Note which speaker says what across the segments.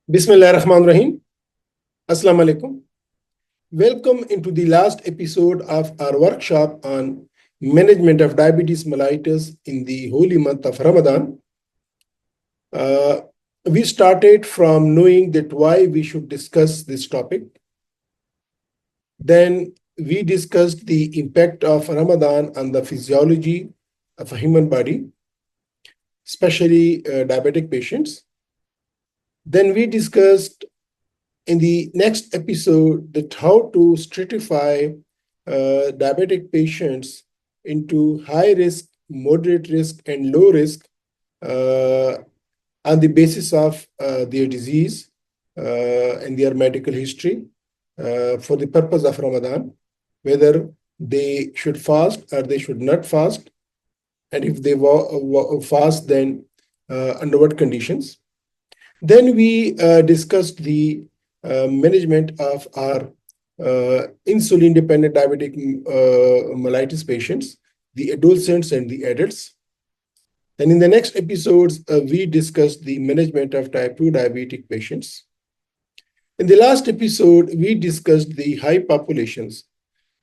Speaker 1: Bismillahirrahmanirrahim. Assalamu alaikum. Welcome into the last episode of our workshop on management of diabetes mellitus in the holy month of Ramadan. We started from knowing that why we should discuss this topic. Then we discussed the impact of Ramadan on the physiology of a human body, especially diabetic patients. Then we discussed in the next episode that how to stratify diabetic patients into high risk, moderate risk, and low risk on the basis of their disease and their medical history for the purpose of Ramadan, whether they should fast or they should not fast, and if they fast, then under what conditions. Then we discussed the management of our insulin-dependent diabetic mellitus patients, the adolescents and the adults. And in the next episodes, we discussed the management of type 2 diabetic patients. In the last episode, we discussed the high populations,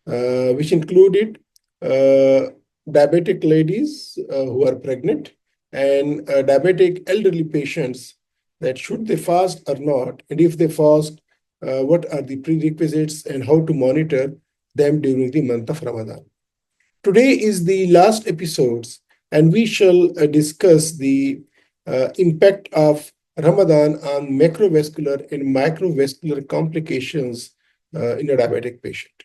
Speaker 1: which included diabetic ladies who are pregnant and diabetic elderly patients, that should they fast or not, and if they fast, what are the prerequisites and how to monitor them during the month of Ramadan. Today is the last episodes, and we shall discuss the impact of Ramadan on macrovascular and microvascular complications in a diabetic patient.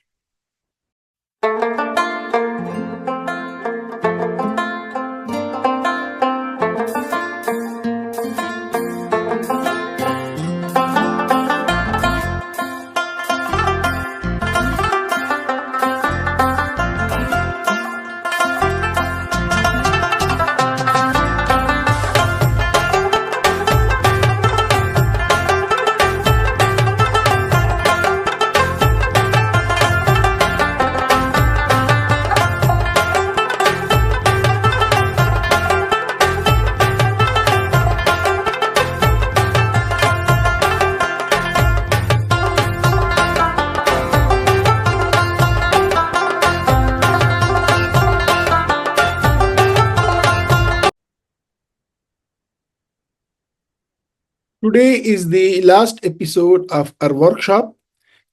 Speaker 1: Today is the last episode of our workshop.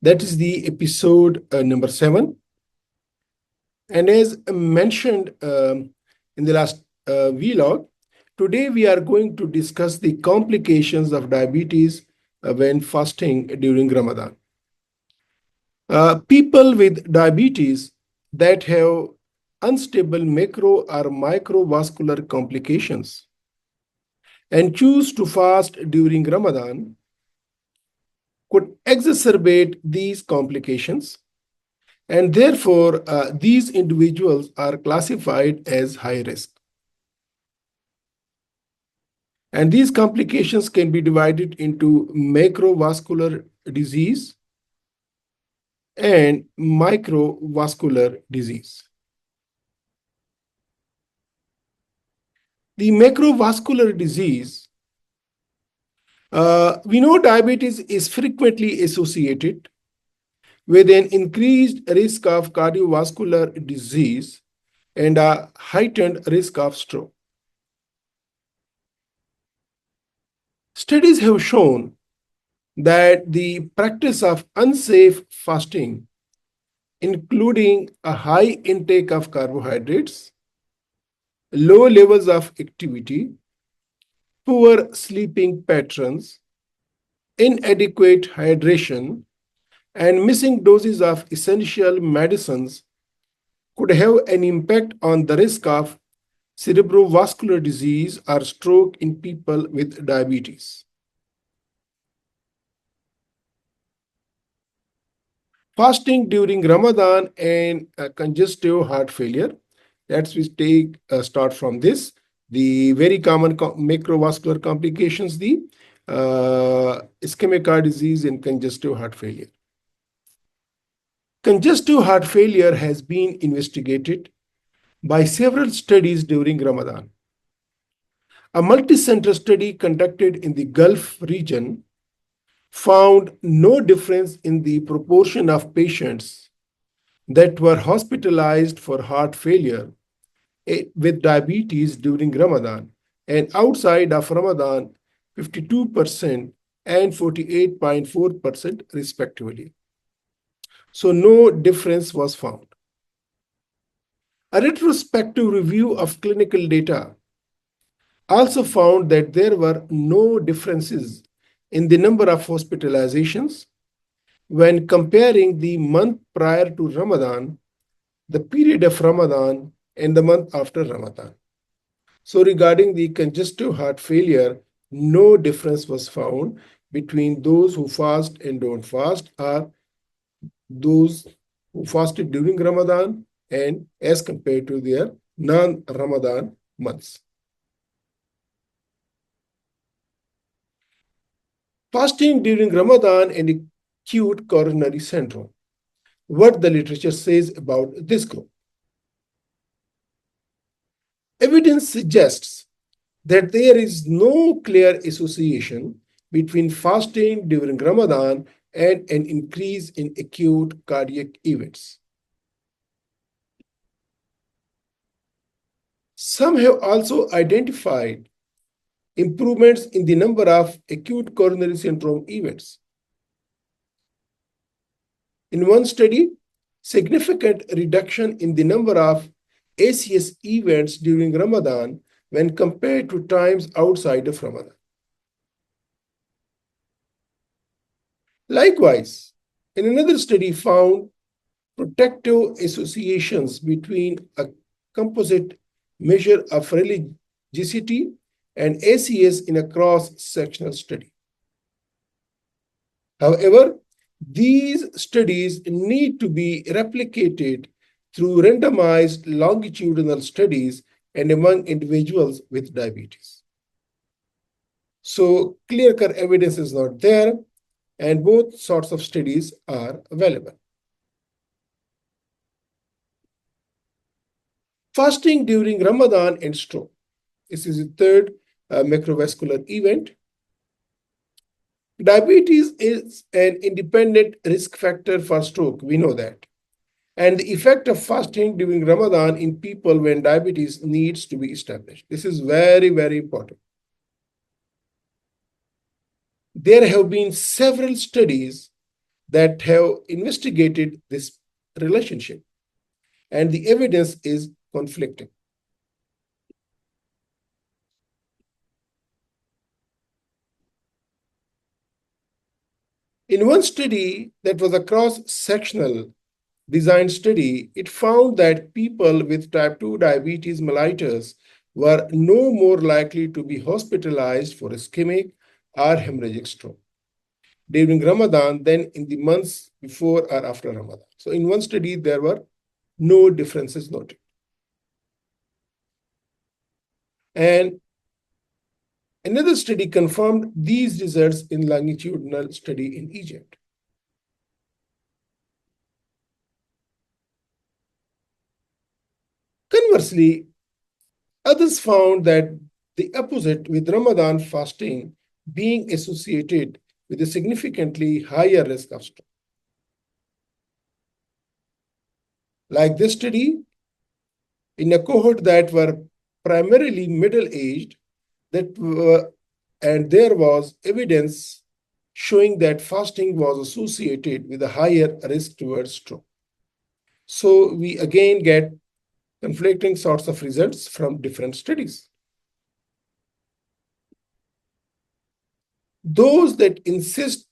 Speaker 1: That is the episode number 7. And as mentioned in the last vlog, today we are going to discuss the complications of diabetes when fasting during Ramadan. People with diabetes that have unstable macro or microvascular complications and choose to fast during Ramadan could exacerbate these complications, and therefore these individuals are classified as high risk. And these complications can be divided into macrovascular disease and microvascular disease. The macrovascular disease, we know diabetes is frequently associated with an increased risk of cardiovascular disease and a heightened risk of stroke. Studies have shown that the practice of unsafe fasting, including a high intake of carbohydrates, low levels of activity, poor sleeping patterns, inadequate hydration, and missing doses of essential medicines could have an impact on the risk of cerebrovascular disease or stroke in people with diabetes. Fasting during Ramadan and congestive heart failure. Let's take start from this. The very common macrovascular complications, the ischemic heart disease and congestive heart failure. Congestive heart failure has been investigated by several studies during Ramadan. A multi-center study conducted in the Gulf region found no difference in the proportion of patients that were hospitalized for heart failure with diabetes during Ramadan, and outside of Ramadan, 52% and 48.4% respectively. So no difference was found. A retrospective review of clinical data also found that there were no differences in the number of hospitalizations when comparing the month prior to Ramadan, the period of Ramadan, and the month after Ramadan. So regarding the congestive heart failure, no difference was found between those who fast and don't fast, or those who fasted during Ramadan and as compared to their non-Ramadan months. Fasting during Ramadan and acute coronary syndrome. What the literature says about this group. Evidence suggests that there is no clear association between fasting during Ramadan and an increase in acute cardiac events. Some have also identified improvements in the number of acute coronary syndrome events. In one study, significant reduction in the number of ACS events during Ramadan when compared to times outside of Ramadan. Likewise, in another study found protective associations between a composite measure of religiosity and ACS in a cross-sectional study. However, these studies need to be replicated through randomized longitudinal studies and among individuals with diabetes. So clear-cut evidence is not there, and both sorts of studies are available. Fasting during Ramadan and stroke. This is the third microvascular event. Diabetes is an independent risk factor for stroke. We know that. And the effect of fasting during Ramadan in people when diabetes needs to be established. This is very, very important. There have been several studies that have investigated this relationship, and the evidence is conflicting. In one study that was a cross-sectional design study, it found that people with type 2 diabetes mellitus were no more likely to be hospitalized for ischemic or hemorrhagic stroke during Ramadan than in the months before or after Ramadan. So in one study, there were no differences noted. And another study confirmed these results in longitudinal study in Egypt. Conversely, others found that the opposite, with Ramadan fasting being associated with a significantly higher risk of stroke. Like this study, in a cohort that were primarily middle-aged, and there was evidence showing that fasting was associated with a higher risk towards stroke. So we again get conflicting sorts of results from different studies. Those that insist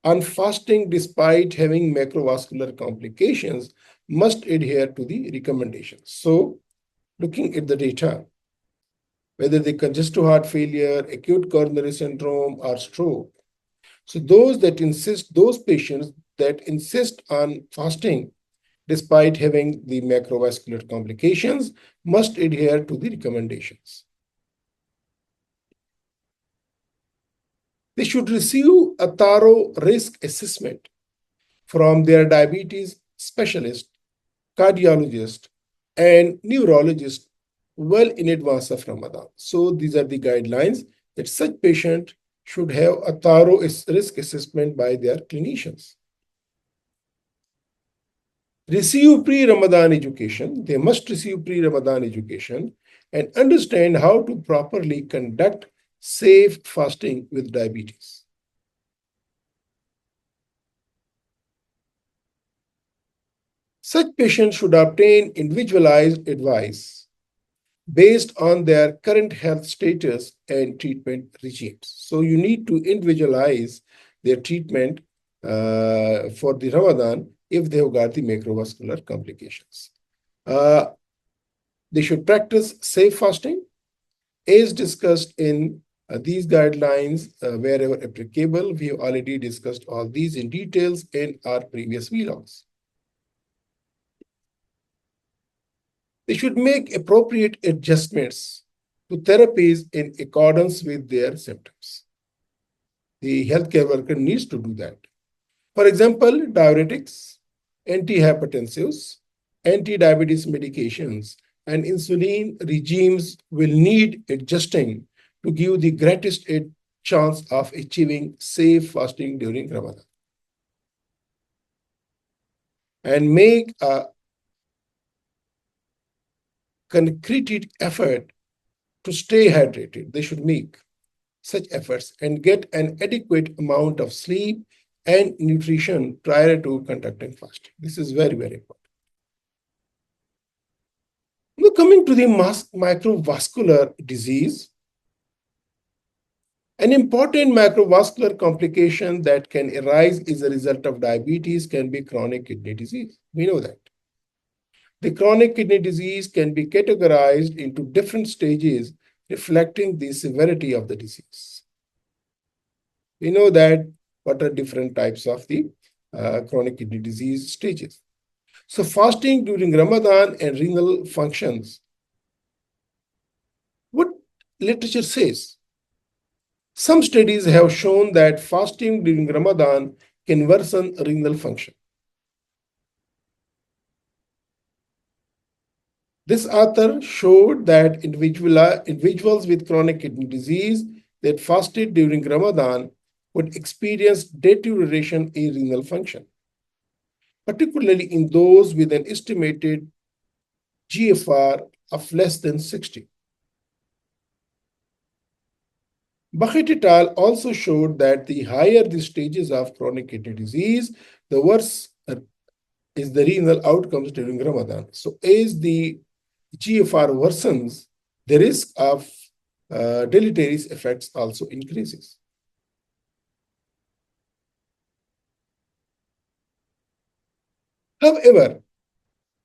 Speaker 1: on fasting despite having macrovascular complications must adhere to the recommendations. So looking at the data, whether they congestive heart failure, acute coronary syndrome, or stroke. So those patients that insist on fasting despite having the macrovascular complications must adhere to the recommendations. They should receive a thorough risk assessment from their diabetes specialist, cardiologist, and neurologist well in advance of Ramadan. So these are the guidelines that such patient should have a thorough risk assessment by their clinicians. Receive pre-Ramadan education. They must receive pre-Ramadan education and understand how to properly conduct safe fasting with diabetes. Such patients should obtain individualized advice based on their current health status and treatment regimes. So you need to individualize their treatment for the Ramadan if they have got the macrovascular complications. They should practice safe fasting as discussed in these guidelines wherever applicable. We have already discussed all these in details in our previous vlogs. They should make appropriate adjustments to therapies in accordance with their symptoms. The healthcare worker needs to do that. For example, diuretics, antihypertensives, anti-diabetes medications, and insulin regimes will need adjusting to give the greatest chance of achieving safe fasting during Ramadan. And make a concrete effort to stay hydrated. They should make such efforts and get an adequate amount of sleep and nutrition prior to conducting fasting. This is very, very important. Now, coming to the microvascular disease, an important macrovascular complication that can arise as a result of diabetes can be chronic kidney disease. We know that. The chronic kidney disease can be categorized into different stages reflecting the severity of the disease. We know that what are different types of the chronic kidney disease stages. So fasting during Ramadan and renal functions. What literature says? Some studies have shown that fasting during Ramadan can worsen renal function. This author showed that individuals with chronic kidney disease that fasted during Ramadan would experience deterioration in renal function, particularly in those with an estimated GFR of less than 60. Bucket et al. Also showed that the higher the stages of chronic kidney disease, the worse is the renal outcomes during Ramadan. So as the GFR worsens, the risk of deleterious effects also increases. However,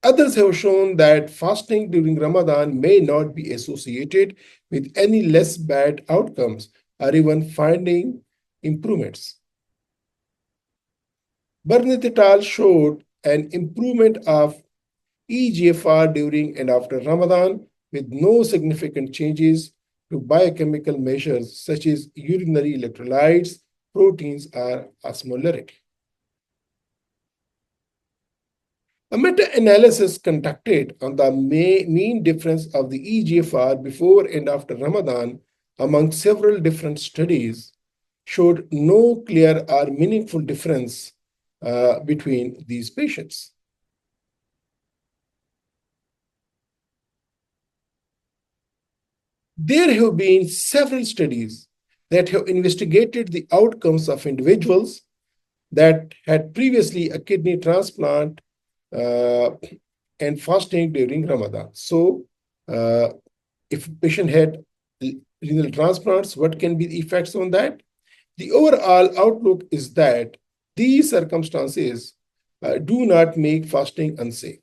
Speaker 1: others have shown that fasting during Ramadan may not be associated with any less bad outcomes or even finding improvements. Burnett et al. Showed an improvement of eGFR during and after Ramadan with no significant changes to biochemical measures such as urinary electrolytes, proteins, or osmolarity. A meta-analysis conducted on the mean difference of the eGFR before and after Ramadan among several different studies showed no clear or meaningful difference between these patients. There have been several studies that have investigated the outcomes of individuals that had previously a kidney transplant and fasting during Ramadan. So if a patient had renal transplants, what can be the effects on that? The overall outlook is that these circumstances do not make fasting unsafe.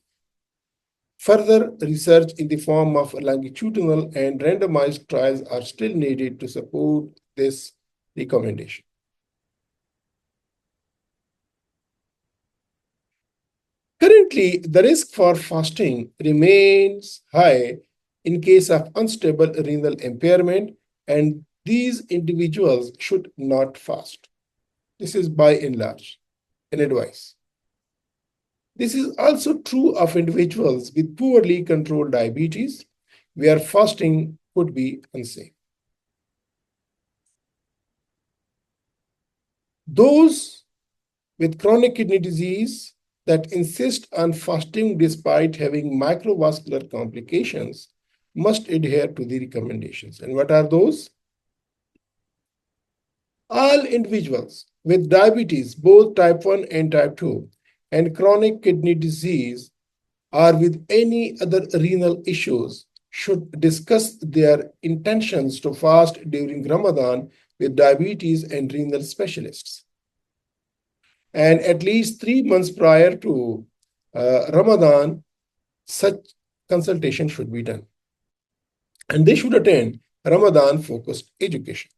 Speaker 1: Further research in the form of longitudinal and randomized trials are still needed to support this recommendation. Currently, the risk for fasting remains high in case of unstable renal impairment, and these individuals should not fast. This is by and large an advice. This is also true of individuals with poorly controlled diabetes, where fasting could be unsafe. Those with chronic kidney disease that insist on fasting despite having microvascular complications must adhere to the recommendations. And what are those? All individuals with diabetes, both type 1 and type 2, and chronic kidney disease, or with any other renal issues, should discuss their intentions to fast during Ramadan with diabetes and renal specialists. And at least 3 months prior to Ramadan, such consultation should be done. And they should attend Ramadan-focused education.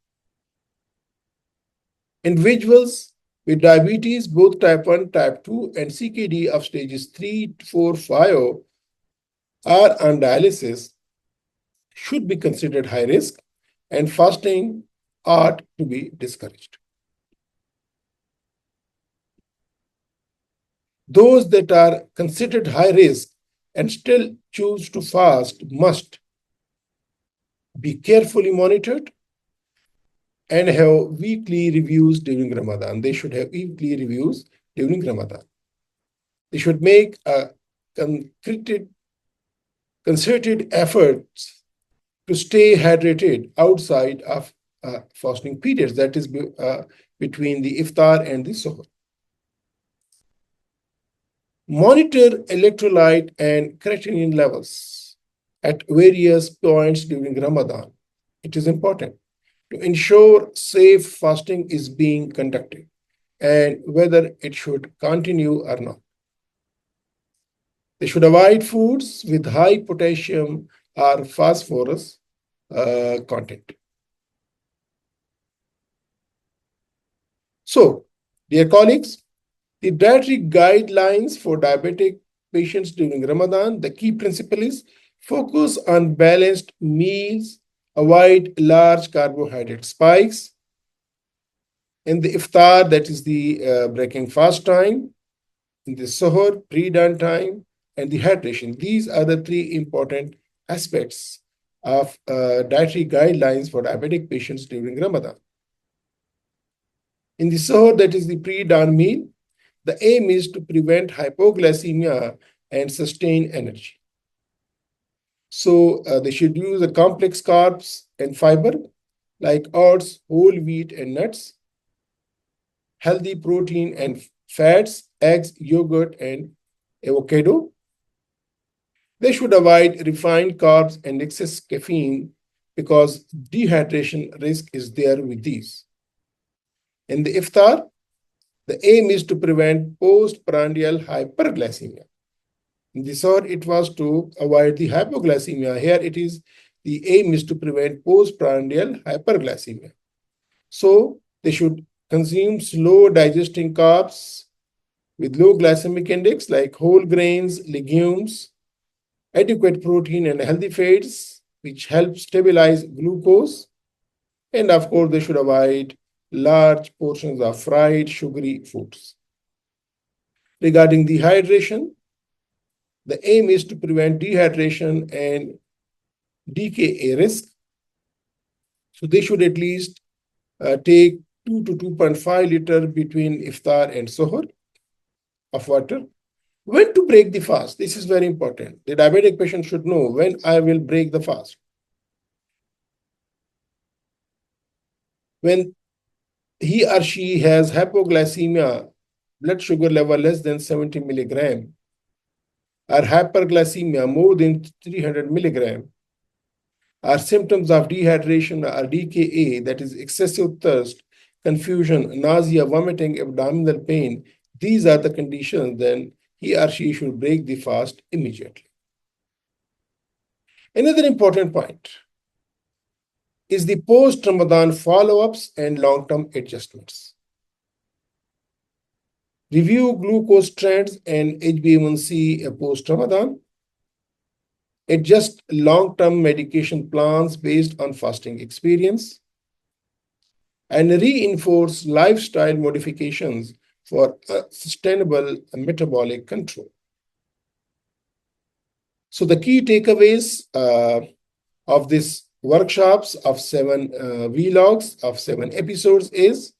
Speaker 1: Individuals with diabetes, both type 1, type 2, and CKD of stages 3, 4, 5 are on dialysis should be considered high risk, and fasting ought to be discouraged. Those that are considered high risk and still choose to fast must be carefully monitored and have weekly reviews during Ramadan. They should have weekly reviews during Ramadan. They should make a concerted efforts to stay hydrated outside of fasting periods, that is between the iftar and the suhoor. Monitor electrolyte and creatinine levels at various points during Ramadan. It is important to ensure safe fasting is being conducted and whether it should continue or not. They should avoid foods with high potassium or phosphorus content. So, dear colleagues, the dietary guidelines for diabetic patients during Ramadan, the key principle is focus on balanced meals, avoid large carbohydrate spikes. In the iftar, that is the breaking fast time, in the suhoor, pre-dawn time, and the hydration. These are the three important aspects of dietary guidelines for diabetic patients during Ramadan. In the suhoor, that is the pre-dawn meal, the aim is to prevent hypoglycemia and sustain energy. So they should use the complex carbs and fiber like oats, whole wheat, and nuts, healthy protein and fats, eggs, yogurt, and avocado. They should avoid refined carbs and excess caffeine because dehydration risk is there with these. In the iftar, the aim is to prevent postprandial hyperglycemia. In the suhoor, it was to avoid the hypoglycemia. Here it is, the aim is to prevent postprandial hyperglycemia. So they should consume slow digesting carbs with low glycemic index like whole grains, legumes, adequate protein and healthy fats, which help stabilize glucose. And of course, they should avoid large portions of fried, sugary foods. Regarding dehydration, the aim is to prevent dehydration and DKA risk. So they should at least take 2 to 2.5 liter between iftar and suhoor of water. When to break the fast? This is very important. The diabetic patient should know when I will break the fast. When he or she has hypoglycemia, blood sugar level less than 70 milligram, or hyperglycemia more than 300 milligram, or symptoms of dehydration or DKA, that is excessive thirst, confusion, nausea, vomiting, abdominal pain, these are the conditions, then he or she should break the fast immediately. Another important point is the post-Ramadan follow-ups and long-term adjustments. Review glucose trends and HbA1c post-Ramadan. Adjust long-term medication plans based on fasting experience. And reinforce lifestyle modifications for sustainable metabolic control. So the key takeaways of this workshops of 7 vlogs of 7 episodes is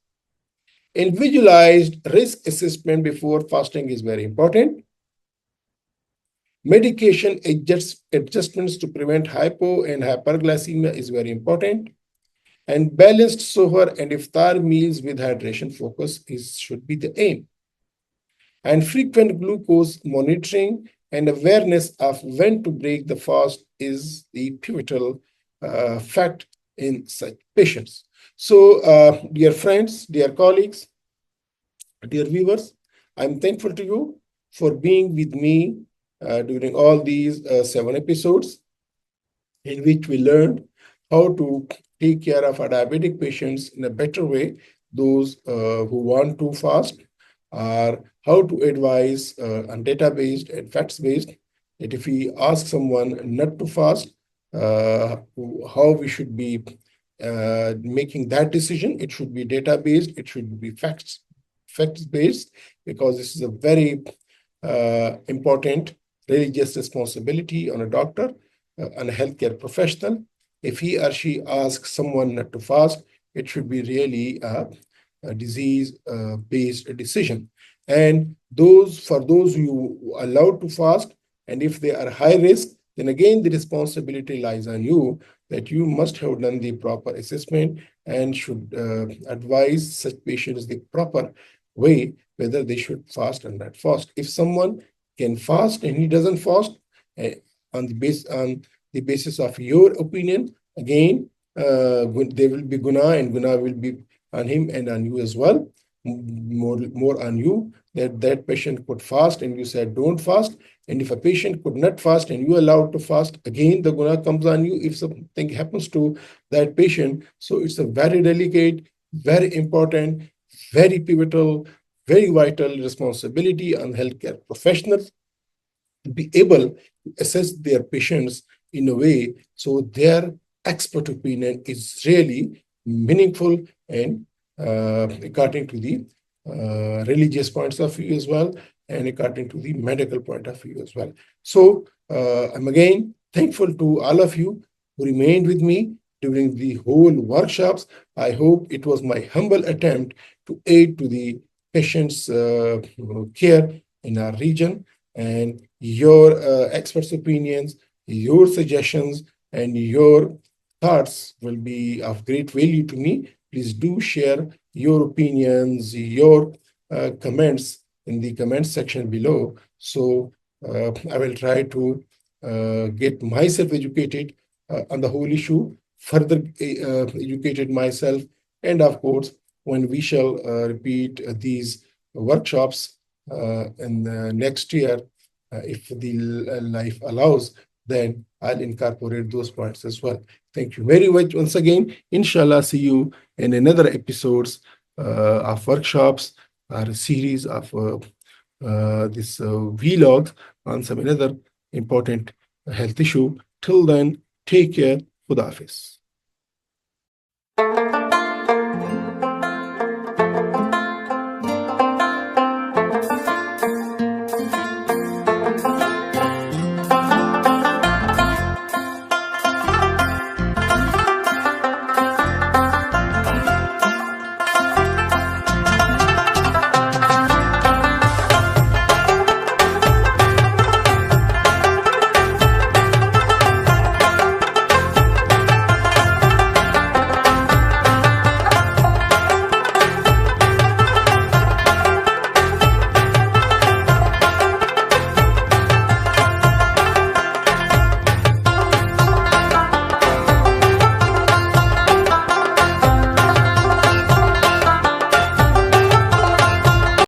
Speaker 1: Individualized risk assessment before fasting is very important. Medication adjustments to prevent hypo and hyperglycemia is very important. And balanced suhoor and iftar meals with hydration focus should be the aim. And frequent glucose monitoring and awareness of when to break the fast is the pivotal fact in such patients. So, dear friends, dear colleagues, dear viewers, I'm thankful to you for being with me during all these 7 episodes in which we learned how to take care of our diabetic patients in a better way, those who want to fast, or how to advise on data-based and facts-based, that if we ask someone not to fast, uh, how we should be making that decision. It should be data-based, it should be facts-based, because this is a very important religious responsibility on a doctor and a healthcare professional. If he or she asks someone not to fast, it should be really a disease-based decision. And for those who are allowed to fast, and if they are high risk, then again the responsibility lies on you, that you must have done the proper assessment and should advise such patients the proper way whether they should fast or not fast. If someone can fast and he doesn't fast, uh, on the basis of your opinion, again, there will be guna, and guna will be on him and on you as well. More on you, that patient could fast and you said don't fast. And if a patient could not fast and you allowed to fast, again the guna comes on you if something happens to that patient. So it's a very delicate, very important, very pivotal, very vital responsibility on healthcare professionals to be able to assess their patients in a way so their expert opinion is really meaningful and according to the religious points of view as well, and according to the medical point of view as well. So I'm again thankful to all of you who remained with me during the whole workshops. I hope it was my humble attempt to aid to the patients' care in our region, and your experts' opinions, your suggestions, and your thoughts will be of great value to me. Please do share your opinions, your comments in the comment section below. So I will try to get myself educated on the whole issue, further educated myself, and of course, when we shall repeat these workshops in next year, if the life allows, then I'll incorporate those points as well. Thank you very much once again. Inshallah, see you in another episodes of workshops or a series of this vlog on some another important health issue. Till then, take care. Khuda Hafiz.